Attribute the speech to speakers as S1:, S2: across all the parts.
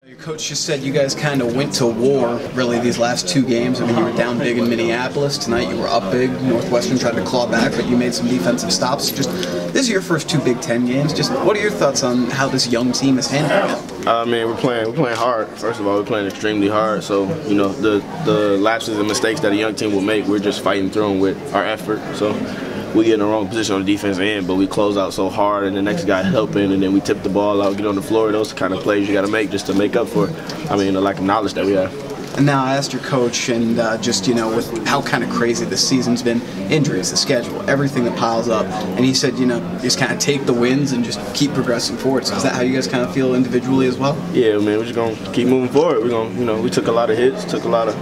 S1: Your coach just said you guys kind of went to war, really, these last two games. I mean, you were down big in Minneapolis. Tonight you were up big. Northwestern tried to claw back, but you made some defensive stops. Just, this is your first two Big Ten games. Just, what are your thoughts on how this young team is handling it?
S2: I mean, we're playing hard. First of all, we're playing extremely hard. So, you know, the lapses and mistakes that a young team will make, we're just fighting through them with our effort. So, we get in the wrong position on the defense end, but we close out so hard, and the next guy helping, and then we tip the ball out, get on the floor. Those are the kind of plays you got to make just to make up for, the lack of knowledge that we have.
S1: And now I asked your coach, and just, you know, with how kind of crazy this season's been, injuries, the schedule, everything that piles up, and he said, you know, just kind of take the wins and just keep progressing forward. So is that how you guys kind of feel individually as well? Yeah,
S2: man, we're just gonna keep moving forward. We're gonna, you know, we took a lot of hits, took a lot of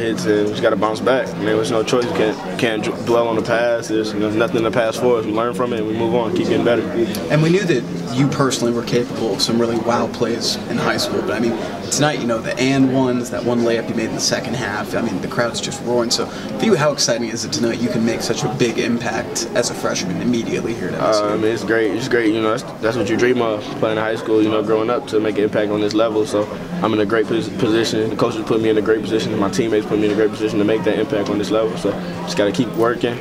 S2: hits, and we just got to bounce back. I mean, there's no choice. We can't dwell on the past. There's nothing in the past for us. We learn from it, and we move on, keep getting better.
S1: And we knew that you personally were capable of some really wild plays in high school. But I mean, tonight, you know, the and ones, that one layup you made in the second half. I mean, the crowd's just roaring. So for you, how exciting is it tonight? You can make such a big impact as a freshman immediately here at MSU.
S2: I mean, it's great. It's great. You know, that's what you dream of, playing in high school. You know, growing up to make an impact on this level. So I'm in a great position. The coaches put me in a great position. My teammates put me in a great position to make that impact on this level. So just got to keep working,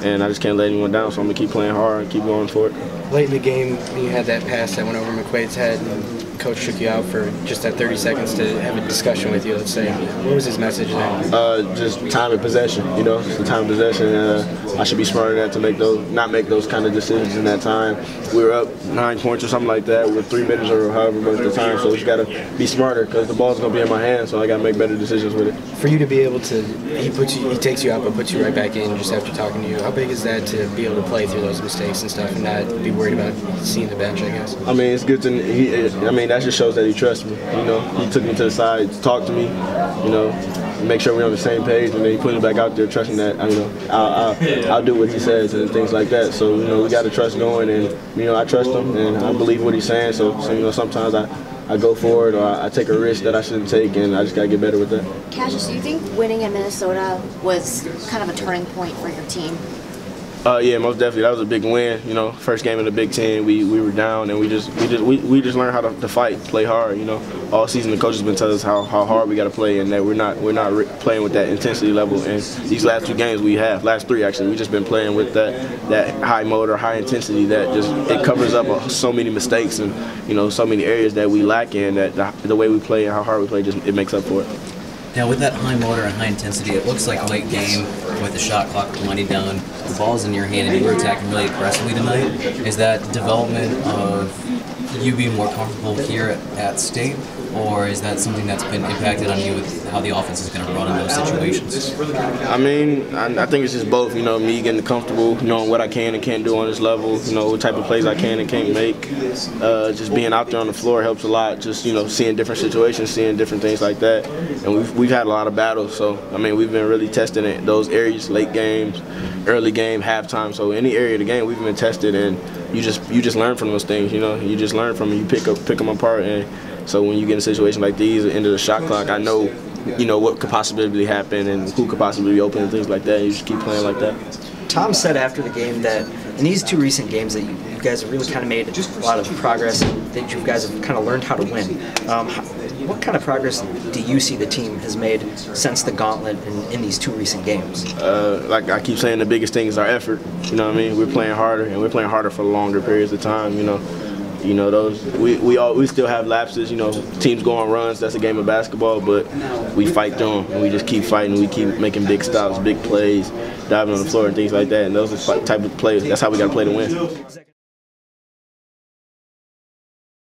S2: and I just can't let anyone down. So I'm gonna keep playing hard and keep going for it.
S3: Late in the game, you had that pass that went over McQuaid's head, and Coach took you out for just that 30 seconds to have a discussion with you, let's say. What was his message there?
S2: Just time and possession, you know, just the time and possession. I should be smarter than that to not make those kind of decisions in that time. We were up 9 points or something like that with 3 minutes or however much the time, so we just got to be smarter because the ball's going to be in my hands, so I got to make better decisions with it.
S3: For you to be able to, he takes you out but puts you right back in just after talking to you. How big is that to be able to play through those mistakes and stuff and not be worried about seeing the bench, I guess?
S2: I mean, it's good to, that just shows that he trusts me. You know, he took me to the side to talk to me, you know, make sure we're on the same page, and then he put me back out there trusting that, you know, I'll do what he says and things like that. So, you know, we got to trust going, and, you know, I trust him, and I believe what he's saying. So you know, sometimes I go for it, or I take a risk that I shouldn't take, and I just got to get better with that.
S4: Cassius, do you think winning in Minnesota was kind of a turning point for your team?
S2: Yeah, most definitely. That was a big win. You know, first game in the Big Ten, we were down, and we just learned how to fight, play hard. You know, all season the coach has been telling us how hard we got to play, and that we're not playing with that intensity level. And these last 2 games last 3 actually, we just been playing with that high motor, high intensity that just it covers up so many mistakes and, you know, so many areas that we lack in. That the way we play and how hard we play, just it makes up for it.
S5: Now, with that high motor and high intensity, it looks like a late game with the shot clock winding down, the ball's in your hand, and you were attacking really aggressively tonight. Is that development of you being more comfortable here at State, or is that something that's been impacted on you with how the offense is going to run in those situations?
S2: I mean, I think it's just both. You know, me getting comfortable, knowing what I can and can't do on this level. You know, what type of plays I can and can't make. Just being out there on the floor helps a lot. Just, you know, seeing different situations, seeing different things like that. And we've had a lot of battles. So I mean, we've been really testing it, those areas, late games, early game, halftime. So any area of the game, we've been tested, and you just learn from those things. You know, you just learn from them. You pick them apart, and so when you get in a situation like these, at the end of the shot clock, I know, you know, what could possibly happen and who could possibly be open and things like that. You just keep playing like that.
S6: Tom said after the game that in these 2 recent games that you guys have really kind of made a lot of progress, and that you guys have kind of learned how to win. What kind of progress do you see the team has made since the gauntlet in these 2 recent games?
S2: Like I keep saying, the biggest thing is our effort. You know what I mean? We're playing harder, and we're playing harder for longer periods of time. You know, those we still have lapses. You know, teams go on runs. That's a game of basketball, but we fight through them, and we just keep fighting. We keep making big stops, big plays, diving on the floor and things like that. And those are the type of plays. That's how we got to play to win.